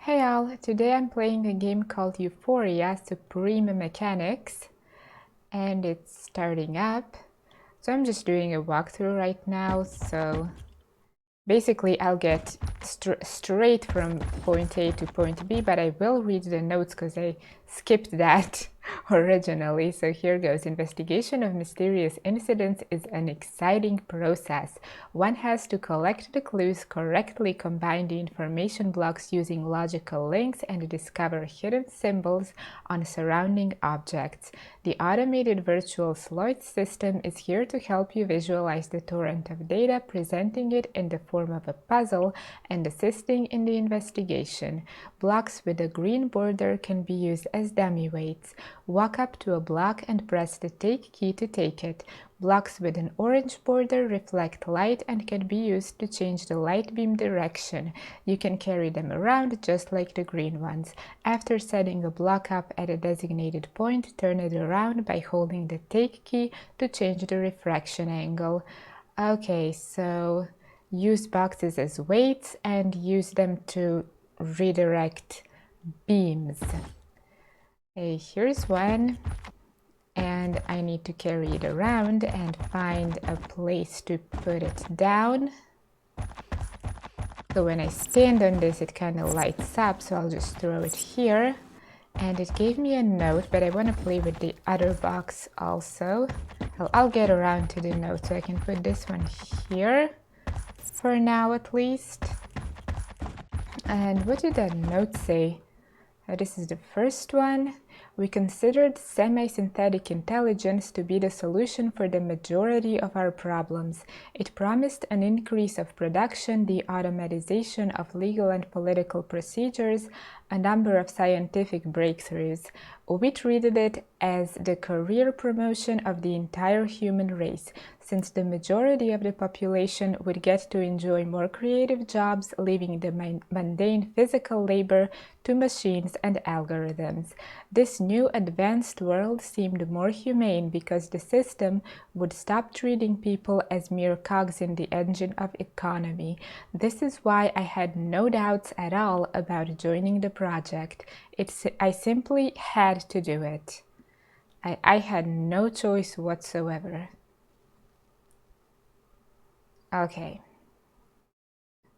Hey all, today I'm playing a game called Euphoria Supreme Mechanics and it's starting up. So I'm just doing a walkthrough right now, so basically I'll get straight from point A to point B, but I will read the notes because I skipped that originally. So here goes. Investigation of mysterious incidents is an exciting process. One has to collect the clues, correctly combine the information blocks using logical links, and discover hidden symbols on surrounding objects. The automated virtual Sloyd system is here to help you visualize the torrent of data, presenting it in the form of a puzzle and assisting in the investigation. Blocks with a green border can be used as dummy weights. Walk up to a block and press the take key to take it. Blocks with an orange border reflect light and can be used to change the light beam direction. You can carry them around just like the green ones. After setting a block up at a designated point, turn it around by holding the take key to change the refraction angle. Okay, so use boxes as weights and use them to redirect beams. Okay, here's one. And I need to carry it around and find a place to put it down. So when I stand on this, it kind of lights up, so I'll just throw it here. And it gave me a note, but I want to play with the other box also. I'll get around to the note, so I can put this one here for now at least. And what did that note say? This is the first one. We considered semi-synthetic intelligence to be the solution for the majority of our problems. It promised an increase of production, the automatization of legal and political procedures, a number of scientific breakthroughs. We treated it as the career promotion of the entire human race, since the majority of the population would get to enjoy more creative jobs, leaving the mundane physical labor to machines and algorithms. This new advanced world seemed more humane because the system would stop treating people as mere cogs in the engine of economy. This is why I had no doubts at all about joining the project. I simply had to do it. I had no choice whatsoever. Okay,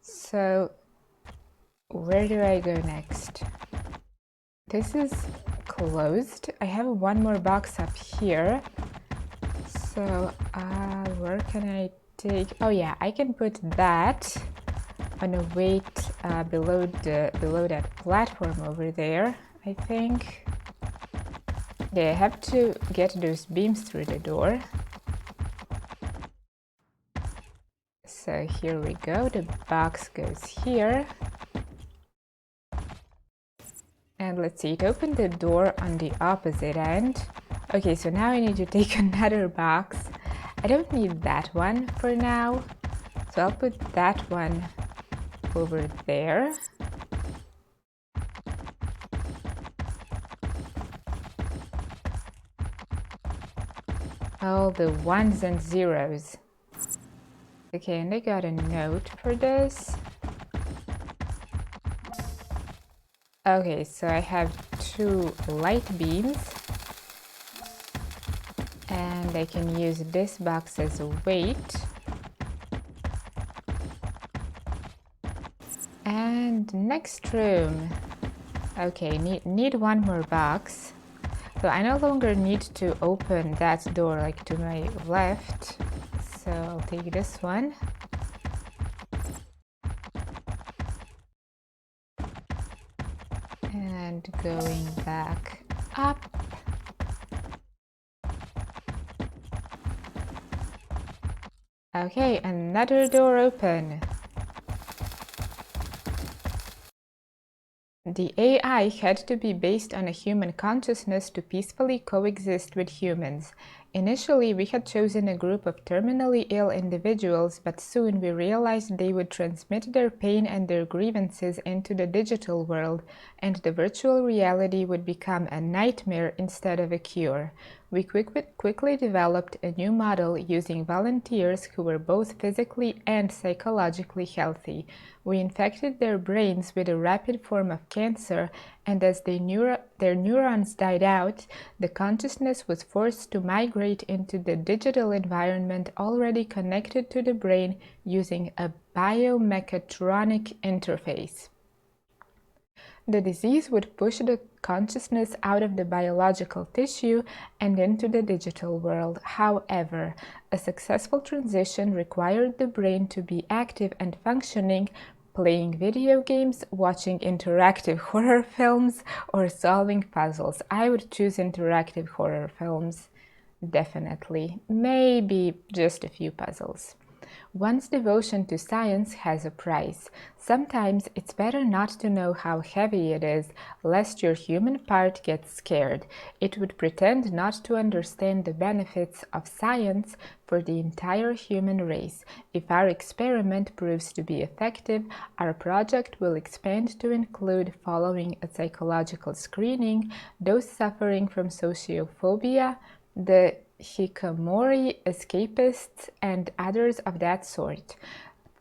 so where do I go next? This is closed. I have one more box up here. So where can I take? Oh yeah, I can put that on a weight below that platform over there, I think. Yeah, I have to get those beams through the door. So here we go, the box goes here. And let's see, it opened the door on the opposite end. Okay, so now I need to take another box. I don't need that one for now, so I'll put that one over there. All the ones and zeros. Okay, and I got a note for this. Okay, so I have two light beams. And I can use this box as a weight. And next room. Okay, need one more box. So I no longer need to open that door like to my left. So I'll take this one. And going back up. Okay, another door open. The AI had to be based on a human consciousness to peacefully coexist with humans. Initially, we had chosen a group of terminally ill individuals, but soon we realized they would transmit their pain and their grievances into the digital world, and the virtual reality would become a nightmare instead of a cure. We quickly developed a new model using volunteers who were both physically and psychologically healthy. We infected their brains with a rapid form of cancer, and as their neurons died out, the consciousness was forced to migrate into the digital environment already connected to the brain using a biomechatronic interface. The disease would push the consciousness out of the biological tissue and into the digital world. However, a successful transition required the brain to be active and functioning, playing video games, watching interactive horror films, or solving puzzles. I would choose interactive horror films, definitely. Maybe just a few puzzles. One's devotion to science has a price. Sometimes it's better not to know how heavy it is, lest your human part gets scared. It would pretend not to understand the benefits of science for the entire human race. If our experiment proves to be effective, our project will expand to include, following a psychological screening, those suffering from sociophobia, the hikikomori, escapists, and others of that sort.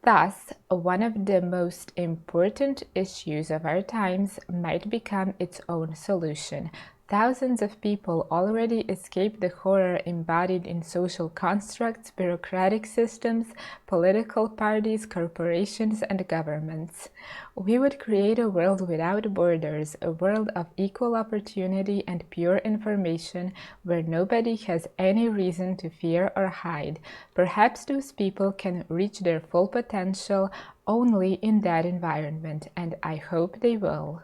Thus, one of the most important issues of our times might become its own solution. Thousands of people already escape the horror embodied in social constructs, bureaucratic systems, political parties, corporations, and governments. We would create a world without borders, a world of equal opportunity and pure information where nobody has any reason to fear or hide. Perhaps those people can reach their full potential only in that environment, and I hope they will.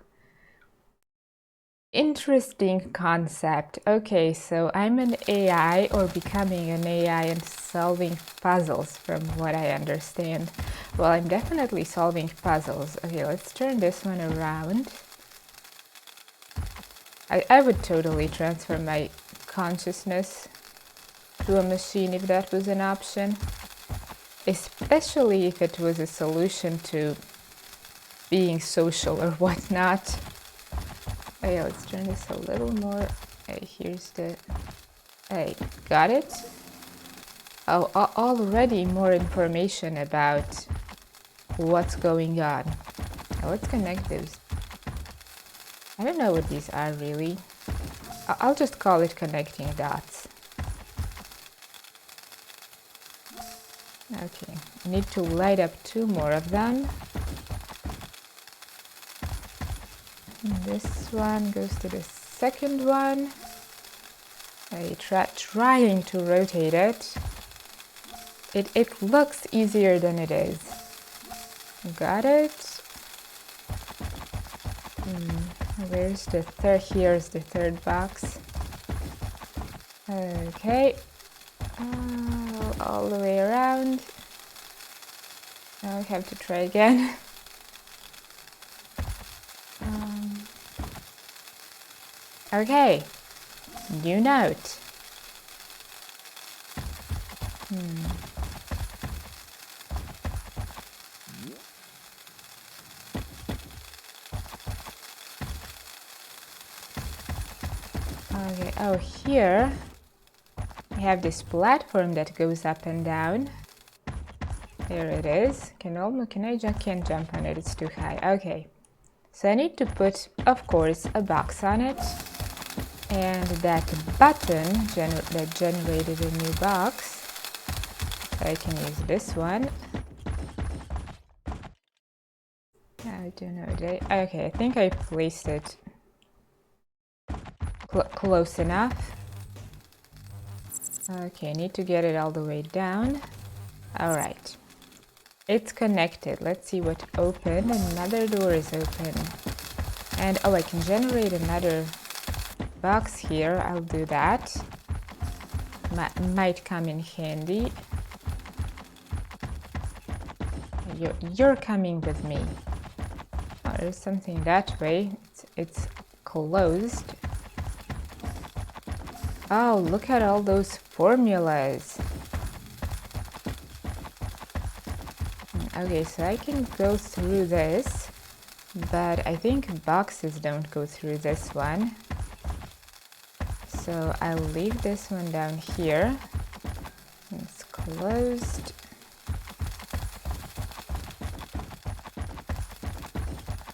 Interesting concept. Okay, so I'm an AI or becoming an AI and solving puzzles from what I understand. Well, I'm definitely solving puzzles. Okay, let's turn this one around. I would totally transfer my consciousness to a machine if that was an option. Especially if it was a solution to being social or whatnot. Oh yeah, let's turn this a little more. Hey, here's the... Hey, got it? Oh, already more information about what's going on. Now let's connect those. I don't know what these are really. I'll just call it connecting dots. Okay, I need to light up 2 more of them. This one goes to the second one. I trying to rotate it. It looks easier than it is. Got it? Where's the third? Here's the third box. Okay. All the way around. Now I have to try again. Okay, new note. Okay, oh, here I have this platform that goes up and down. There it is. Can't jump on it, it's too high. Okay, so I need to put, of course, a box on it. And that button that generated a new box, I can use this one. I don't know. Okay, I think I placed it close enough. Okay, I need to get it all the way down. All right, it's connected. Let's see what opened. Another door is open. And oh, I can generate another box here. I'll do that. Might come in handy. You're coming with me. Oh, there's something that way. It's closed. Oh, look at all those formulas. Okay, so I can go through this, but I think boxes don't go through this one. So I'll leave this one down here. It's closed.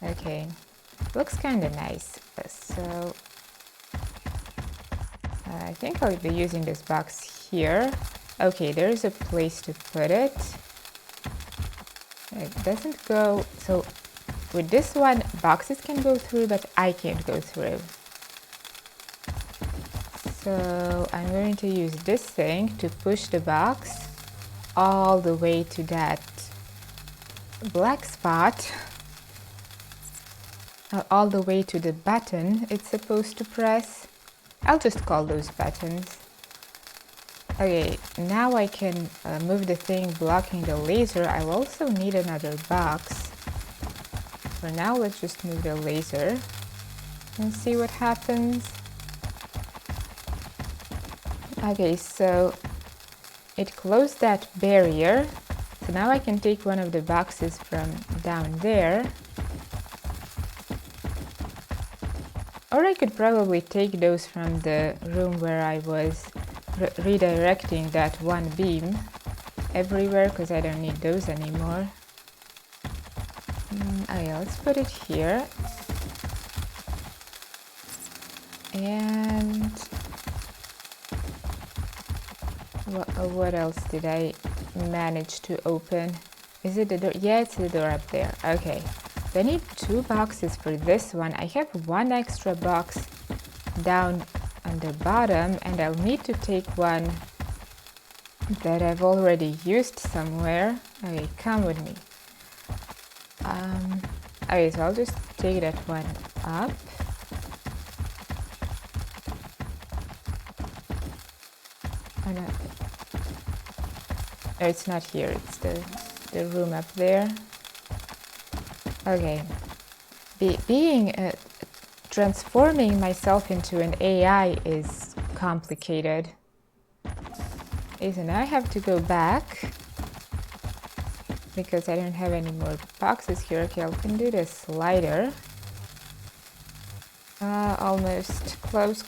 Okay, looks kind of nice. So I think I'll be using this box here. Okay, there's a place to put it. It doesn't go, so with this one, boxes can go through, but I can't go through. So I'm going to use this thing to push the box all the way to that black spot, all the way to the button it's supposed to press. I'll just call those buttons. Okay, now I can move the thing blocking the laser. I'll also need another box. For now, let's just move the laser and see what happens. Okay, so it closed that barrier. So now I can take one of the boxes from down there. Or I could probably take those from the room where I was redirecting that one beam everywhere, because I don't need those anymore. Okay, let's put it here. And what else did I manage to open? Is it the door? Yeah, it's the door up there. Okay, so I need 2 boxes for this one. I have 1 extra box down on the bottom, and I'll need to take one that I've already used somewhere. Okay, come with me. Okay, so I'll just take that one up. Oh, no. Oh, it's not here, it's the room up there. Okay, transforming myself into an AI is complicated. Okay, so now I have to go back because I don't have any more boxes here. Okay, I can do the slider. Almost close.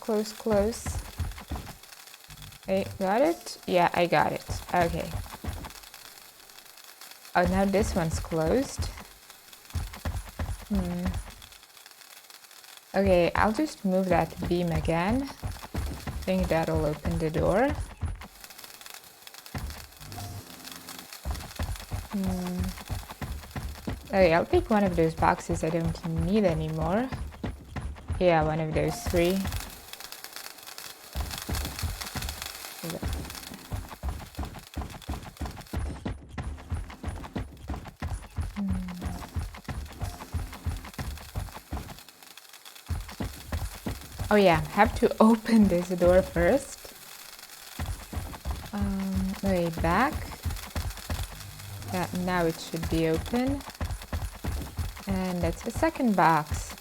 Okay, got it? Yeah, I got it. Okay. Oh, now this one's closed. Okay, I'll just move that beam again. I think that'll open the door. Okay, I'll take one of those boxes I don't need anymore. Yeah, one of those 3. Oh yeah, have to open this door first. Okay, back. Yeah, now it should be open. And that's the second box.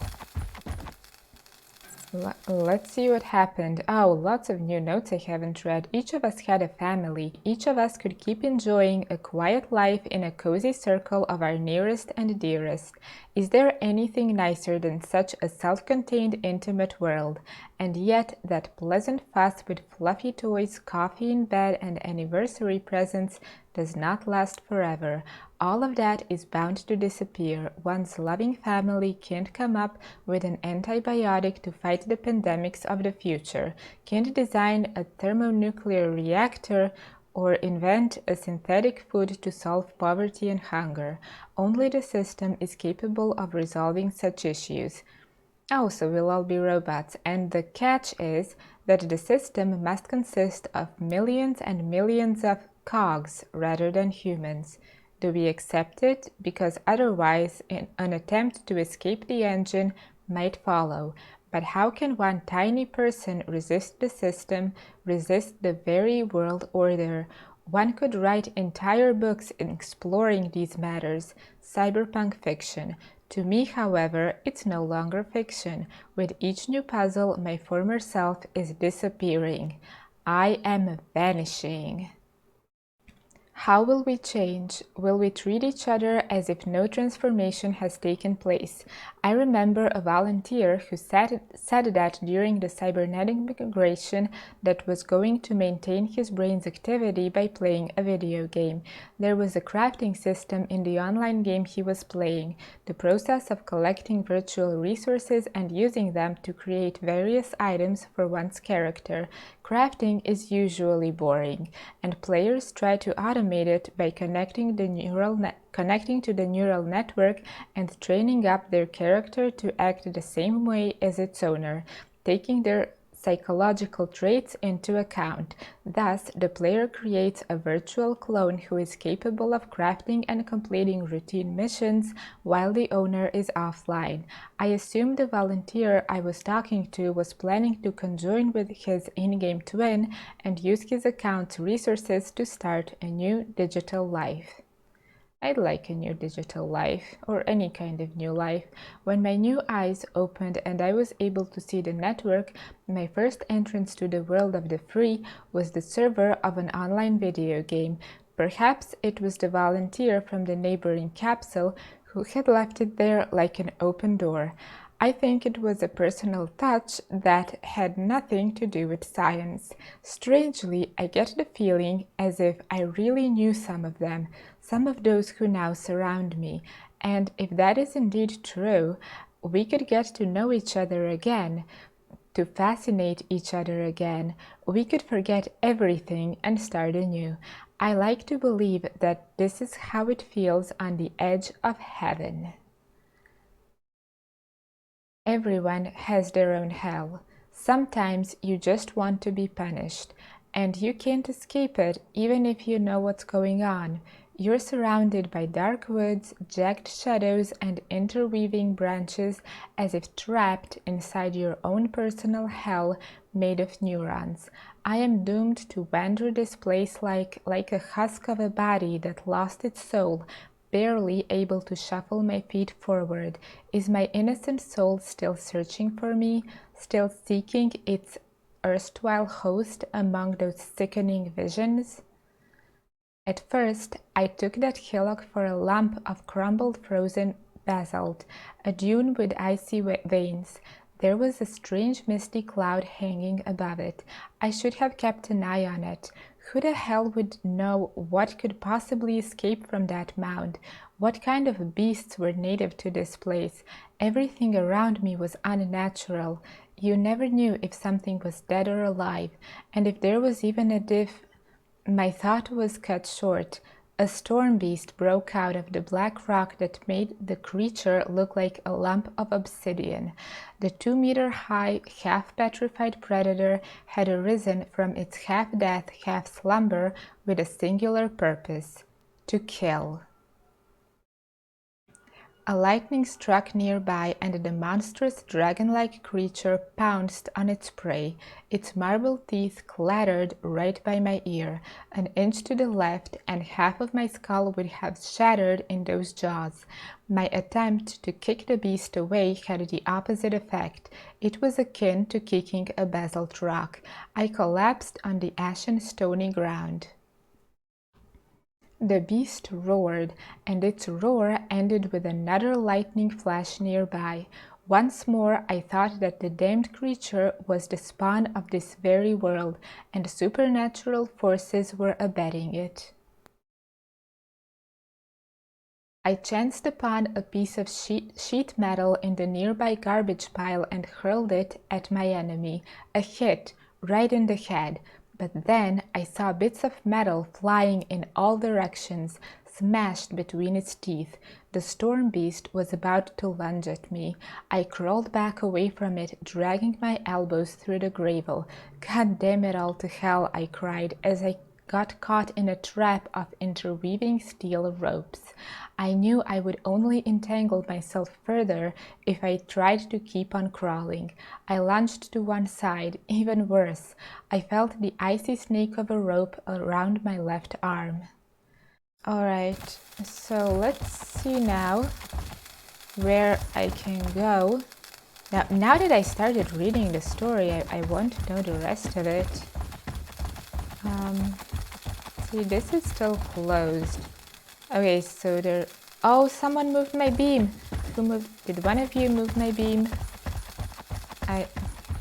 Let's see what happened. Oh, lots of new notes I haven't read. Each of us had a family. Each of us could keep enjoying a quiet life in a cozy circle of our nearest and dearest. Is there anything nicer than such a self-contained, intimate world? And yet, that pleasant fuss with fluffy toys, coffee in bed, and anniversary presents does not last forever. All of that is bound to disappear. One's loving family can't come up with an antibiotic to fight the pandemics of the future, can't design a thermonuclear reactor, or invent a synthetic food to solve poverty and hunger. Only the system is capable of resolving such issues. Oh, so we'll all be robots. And the catch is that the system must consist of millions and millions of cogs rather than humans. Do we accept it? Because otherwise, an attempt to escape the engine might follow. But how can one tiny person resist the system, resist the very world order? One could write entire books exploring these matters, cyberpunk fiction. To me, however, it's no longer fiction. With each new puzzle, my former self is disappearing. I am vanishing. How will we change? Will we treat each other as if no transformation has taken place? I remember a volunteer who said that during the cybernetic migration that was going to maintain his brain's activity by playing a video game. There was a crafting system in the online game he was playing. The process of collecting virtual resources and using them to create various items for one's character. Crafting is usually boring, and players try to automate it by connecting to the neural network and training up their character to act the same way as its owner, taking their psychological traits into account. Thus, the player creates a virtual clone who is capable of crafting and completing routine missions while the owner is offline. I assume the volunteer I was talking to was planning to conjoin with his in-game twin and use his account's resources to start a new digital life. I'd like a new digital life, or any kind of new life. When my new eyes opened and I was able to see the network, my first entrance to the world of the free was the server of an online video game. Perhaps it was the volunteer from the neighboring capsule who had left it there like an open door. I think it was a personal touch that had nothing to do with science. Strangely, I get the feeling as if I really knew some of them, some of those who now surround me. And if that is indeed true, we could get to know each other again, to fascinate each other again. We could forget everything and start anew. I like to believe that this is how it feels on the edge of heaven. Everyone has their own hell. Sometimes you just want to be punished, and you can't escape it even if you know what's going on. You're surrounded by dark woods, jagged shadows, and interweaving branches as if trapped inside your own personal hell made of neurons. I am doomed to wander this place like a husk of a body that lost its soul, barely able to shuffle my feet forward. Is my innocent soul still searching for me, still seeking its erstwhile host among those sickening visions? At first, I took that hillock for a lump of crumbled frozen basalt, a dune with icy veins. There was a strange misty cloud hanging above it. I should have kept an eye on it. Who the hell would know what could possibly escape from that mound? What kind of beasts were native to this place? Everything around me was unnatural. You never knew if something was dead or alive, and if there was even a diff. My thought was cut short. A storm beast broke out of the black rock that made the creature look like a lump of obsidian. The 2-meter-high, half-petrified predator had arisen from its half-death, half-slumber with a singular purpose: to kill. A lightning struck nearby, and the monstrous dragon-like creature pounced on its prey. Its marble teeth clattered right by my ear. An inch to the left, and half of my skull would have shattered in those jaws. My attempt to kick the beast away had the opposite effect. It was akin to kicking a basalt rock. I collapsed on the ashen, stony ground. The beast roared, and its roar ended with another lightning flash nearby. Once more I thought that the damned creature was the spawn of this very world, and supernatural forces were abetting it. I chanced upon a piece of sheet metal in the nearby garbage pile and hurled it at my enemy. A hit, right in the head. But then I saw bits of metal flying in all directions, smashed between its teeth. The storm beast was about to lunge at me. I crawled back away from it, dragging my elbows through the gravel. "God damn it all to hell," I cried as I got caught in a trap of interweaving steel ropes. I knew I would only entangle myself further if I tried to keep on crawling. I lunged to one side. Even worse, I felt the icy snake of a rope around my left arm. Alright, so let's see now where I can go. Now that I started reading the story, I want to know the rest of it. See, this is still closed. Okay, so there... Oh, someone moved my beam. Who moved? Did one of you move my beam?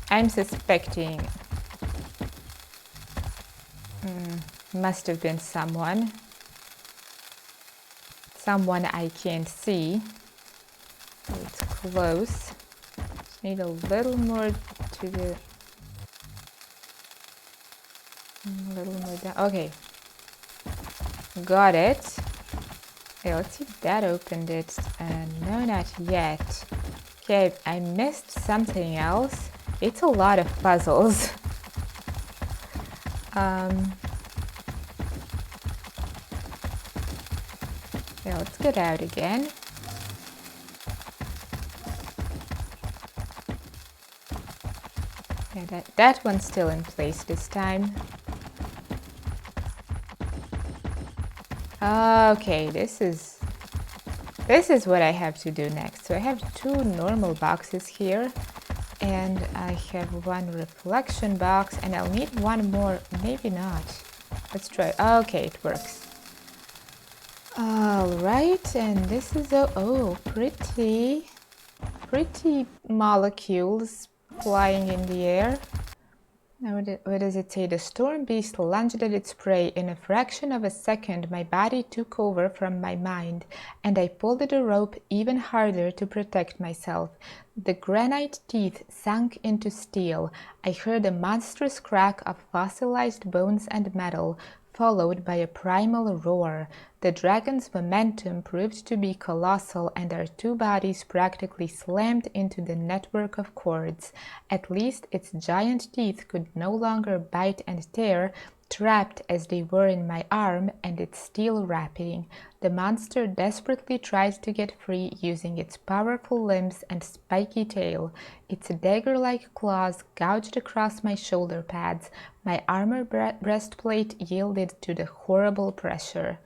I'm suspecting. Must have been someone. Someone I can't see. It's close. Just need a little more to the... A little more down. Okay. Got it. Okay, let's see if that opened it. No, not yet. Okay, I missed something else. It's a lot of puzzles. Okay, let's get out again. Yeah, that one's still in place this time. Okay, this is what I have to do next. So I have 2 normal boxes here, and I have 1 reflection box, and I'll need 1 more. Maybe not. Let's try. Okay, it works. All right, and this is pretty molecules flying in the air. Now, what does it say? The storm beast lunged at its prey. In a fraction of a second, my body took over from my mind, and I pulled at the rope even harder to protect myself. The granite teeth sunk into steel. I heard a monstrous crack of fossilized bones and metal, followed by a primal roar. The dragon's momentum proved to be colossal, and our 2 bodies practically slammed into the network of cords. At least its giant teeth could no longer bite and tear, trapped as they were in my arm and its steel wrapping. The monster desperately tried to get free using its powerful limbs and spiky tail. Its dagger-like claws gouged across my shoulder pads. My armor breastplate yielded to the horrible pressure.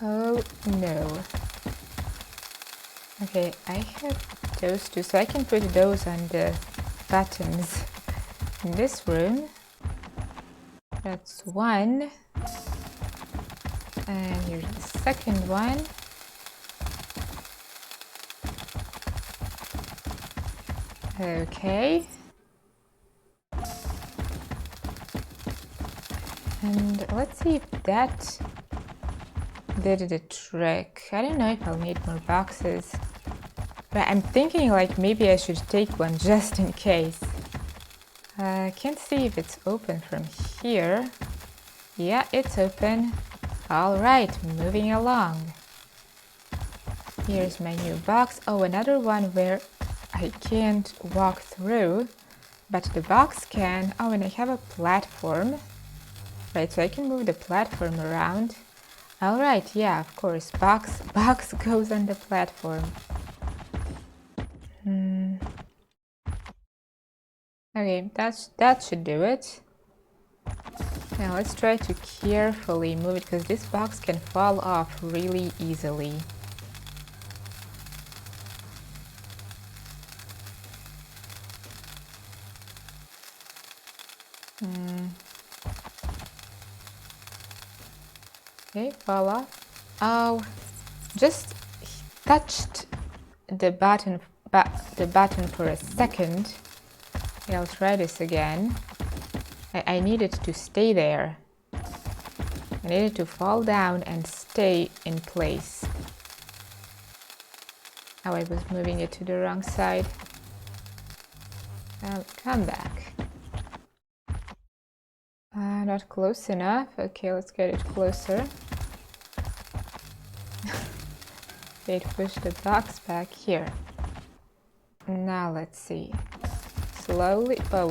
Oh no. Okay, I have those 2, so I can put those on the buttons in this room. That's 1. And here's the second one. Okay. And let's see if that did the trick. I don't know if I'll need more boxes. But I'm thinking like maybe I should take one just in case. I can't see if it's open from here. Yeah, it's open. Alright, moving along. Here's my new box. Oh, another one where I can't walk through, but the box can. Oh, and I have a platform. Right, so I can move the platform around. Alright, yeah, of course. Box goes on the platform. Okay, that should do it. Now let's try to carefully move it, because this box can fall off really easily. Okay, fall off. Oh, just touched the button for a second. Okay, I'll try this again. I needed to stay there. I needed to fall down and stay in place. Oh, I was moving it to the wrong side. I'll come back. Not close enough. Okay, let's get it closer. It pushed the box back here. Now let's see. Slowly. Oh,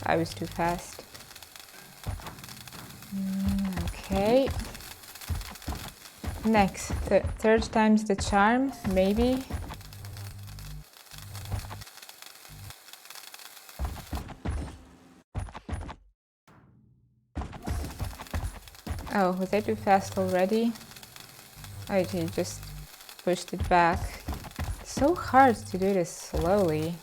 I was too fast. Okay. Next, third time's the charm, maybe. Oh, was I too fast already? I just pushed it back. It's so hard to do this slowly.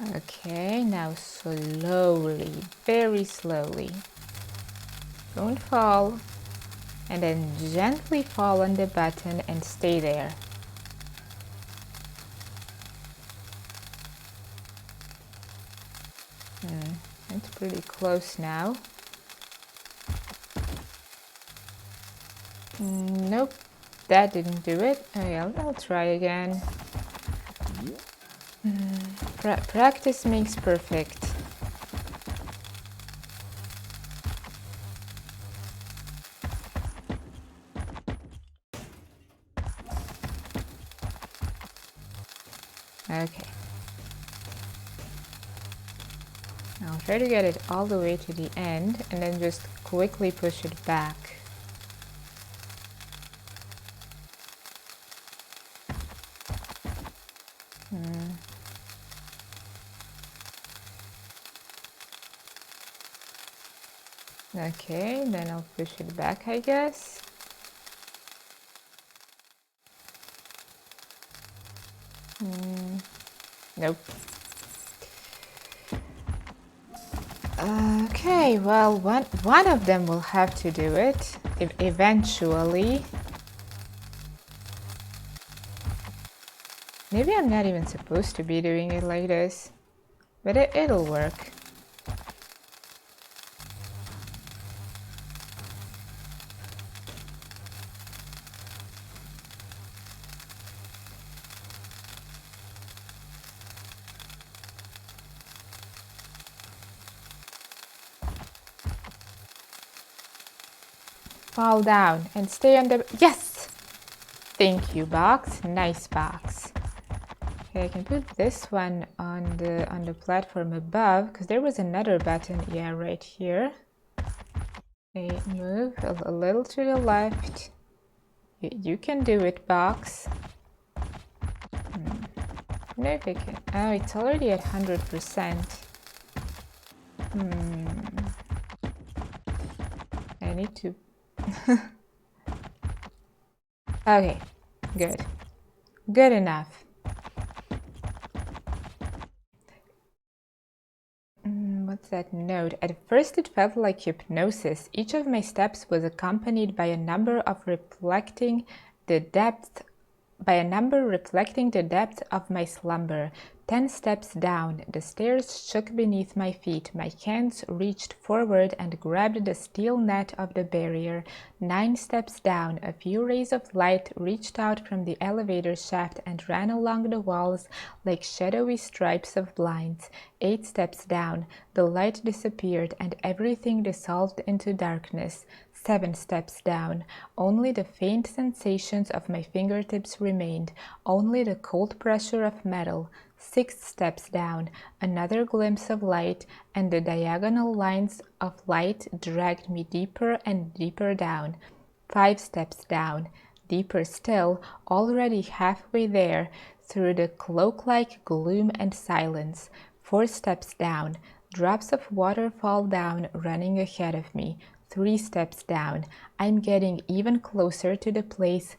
Okay, now slowly, very slowly. Don't fall. And then gently fall on the button and stay there. It's pretty close now. Nope, that didn't do it. Okay, I'll try again. Practice makes perfect. Okay. I'll try to get it all the way to the end and then just quickly push it back. Okay, then I'll push it back, I guess. Nope. Okay, well, one of them will have to do it eventually. Maybe I'm not even supposed to be doing it like this, but it'll work. Fall down and stay on the... Yes! Thank you, box. Nice box. Okay, I can put this one on the platform above, because there was another button, yeah, right here. Okay, move a little to the left. You can do it, box. No, if I can... Oh, it's already at 100%. I need to... Okay, good. Good enough. What's that note? At first it felt like hypnosis. Each of my steps was accompanied by a number reflecting the depth of my slumber. 10 steps down, the stairs shook beneath my feet. My hands reached forward and grabbed the steel net of the barrier. 9 steps down, a few rays of light reached out from the elevator shaft and ran along the walls like shadowy stripes of blinds. 8 steps down, the light disappeared and everything dissolved into darkness. 7 steps down, only the faint sensations of my fingertips remained, only the cold pressure of metal. 6 steps down, another glimpse of light, and the diagonal lines of light dragged me deeper and deeper down. 5 steps down, deeper still, already halfway there, through the cloak-like gloom and silence. 4 steps down, drops of water fall down, running ahead of me. 3 steps down, I'm getting even closer to the place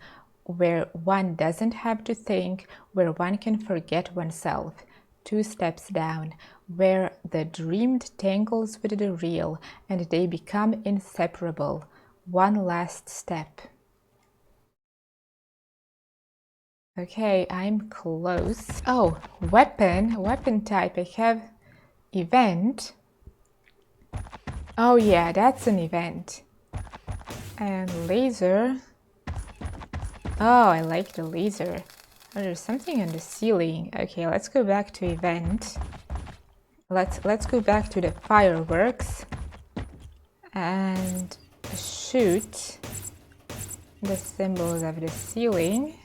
where one doesn't have to think, where one can forget oneself. 2 steps down, where the dreamed tangles with the real and they become inseparable. 1 last step. Okay, I'm close. Oh, weapon type. I have event. Oh yeah, that's an event. And laser. Oh, I like the laser. Oh, there's something on the ceiling. Okay, let's go back to event. Let's go back to the fireworks and shoot the symbols of the ceiling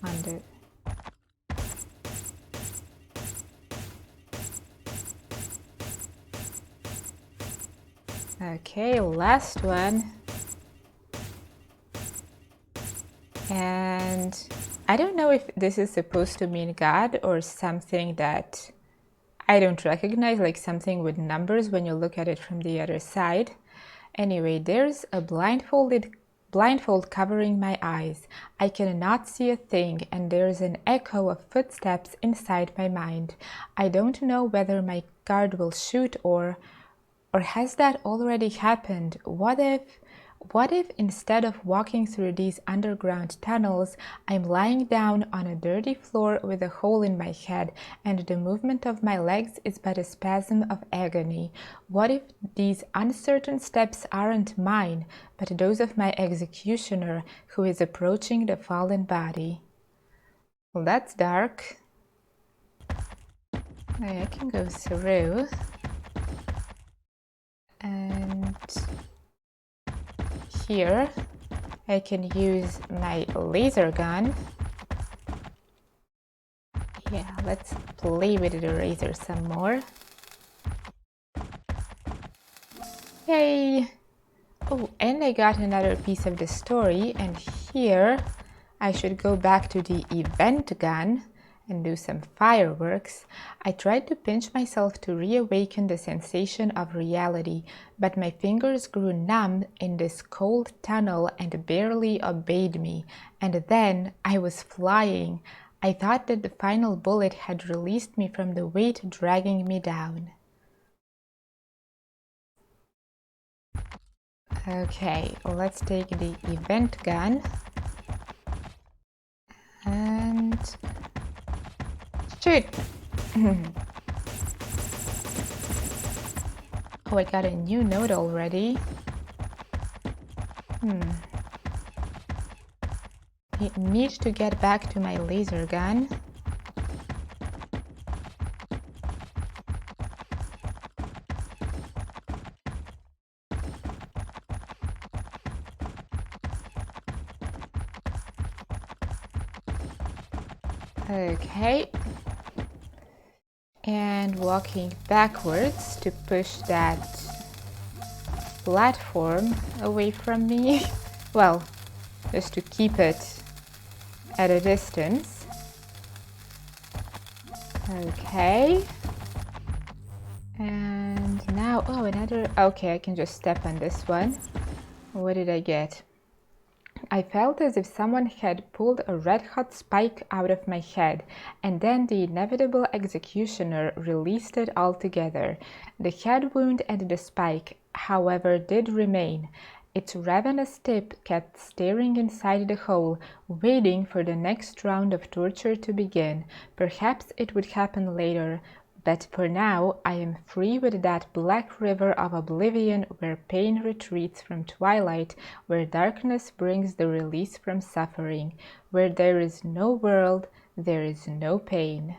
on the... Okay, last one. And I don't know if this is supposed to mean God or something that I don't recognize, like something with numbers when you look at it from the other side. Anyway, there's a blindfolded blindfold covering my eyes. I cannot see a thing, and there is an echo of footsteps inside my mind. I don't know whether my guard will shoot or has that already happened? What if instead of walking through these underground tunnels, I'm lying down on a dirty floor with a hole in my head, and the movement of my legs is but a spasm of agony? What if these uncertain steps aren't mine, but those of my executioner who is approaching the fallen body? Well, that's dark. I can go through. And here I can use my laser gun. Yeah, let's play with the razor some more. Yay! Oh, and I got another piece of the story, and here I should go back to the event gun and do some fireworks. I tried to pinch myself to reawaken the sensation of reality, but my fingers grew numb in this cold tunnel and barely obeyed me. And then I was flying. I thought that the final bullet had released me from the weight dragging me down. Okay, let's take the event gun and shoot! Oh, I got a new note already. I need to get back to my laser gun. Okay. And walking backwards to push that platform away from me. Well, just to keep it at a distance. Okay. And now, oh, another, okay, I can just step on this one. What did I get? I felt as if someone had pulled a red-hot spike out of my head, and then the inevitable executioner released it altogether. The head wound and the spike, however, did remain. Its ravenous tip kept staring inside the hole, waiting for the next round of torture to begin. Perhaps it would happen later. But for now, I am free with that black river of oblivion where pain retreats from twilight, where darkness brings the release from suffering, where there is no world, there is no pain.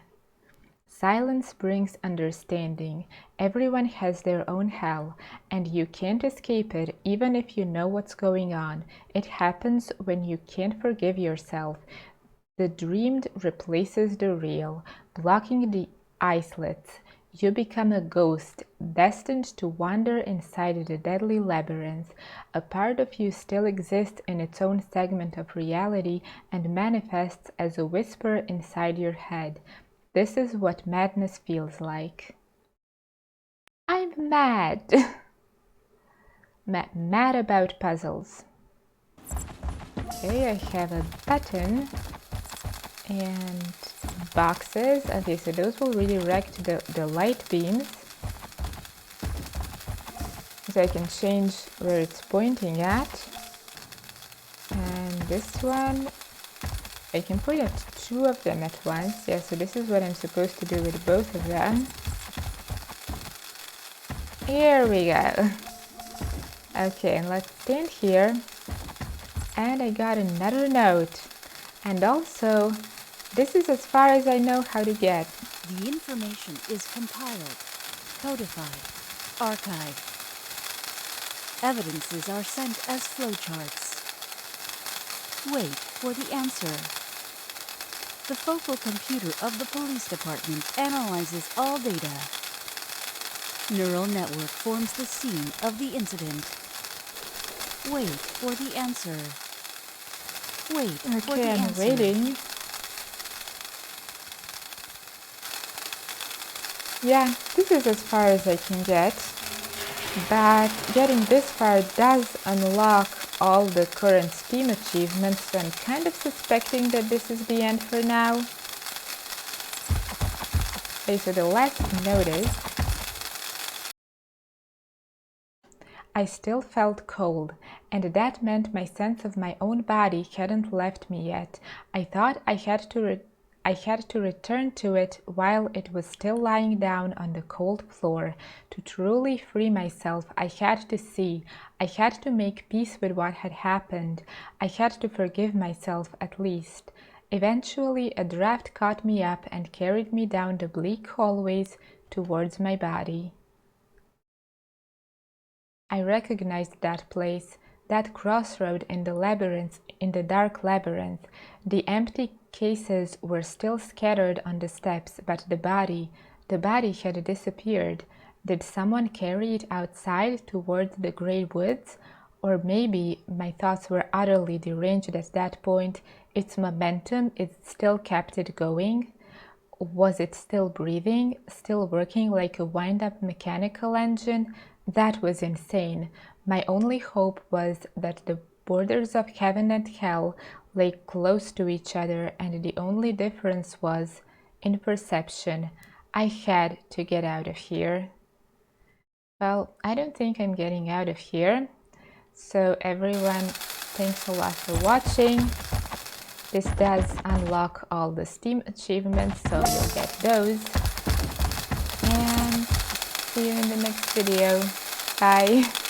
Silence brings understanding. Everyone has their own hell, and you can't escape it even if you know what's going on. It happens when you can't forgive yourself. The dreamed replaces the real, blocking the islets. You become a ghost, destined to wander inside the deadly labyrinth. A part of you still exists in its own segment of reality and manifests as a whisper inside your head. This is what madness feels like. I'm mad. Mad about puzzles. Okay, I have a button and boxes. Okay, so those will redirect the light beams. So I can change where it's pointing at. And this one, I can point at two of them at once. Yeah, so this is what I'm supposed to do with both of them. Here we go. Okay, and let's stand here. And I got another note. And also, this is as far as I know how to get. The information is compiled, codified, archived. Evidences are sent as flowcharts. Wait for the answer. The focal computer of the police department analyzes all data. Neural network forms the scene of the incident. Wait for the answer. Wait for the answer. Okay, I'm waiting. Yeah, this is as far as I can get, but getting this far does unlock all the current Steam achievements, so I'm kind of suspecting that this is the end for now. Okay, so the last notice, I still felt cold, and that meant my sense of my own body hadn't left me yet. I thought I had to return to it while it was still lying down on the cold floor. To truly free myself, I had to see. I had to make peace with what had happened. I had to forgive myself at least. Eventually, a draft caught me up and carried me down the bleak hallways towards my body. I recognized that place, that crossroad in the labyrinth, in the dark labyrinth. The empty cases were still scattered on the steps, but the body had disappeared. Did someone carry it outside towards the gray woods? Or maybe my thoughts were utterly deranged at that point. Its momentum, it still kept it going. Was it still breathing, still working like a wind-up mechanical engine? That was insane. My only hope was that the borders of heaven and hell lay close to each other, and the only difference was in perception. I had to get out of here. Well, I don't think I'm getting out of here. So everyone, thanks a lot for watching. This does unlock all the Steam achievements, so you'll get those. And see you in the next video. Bye!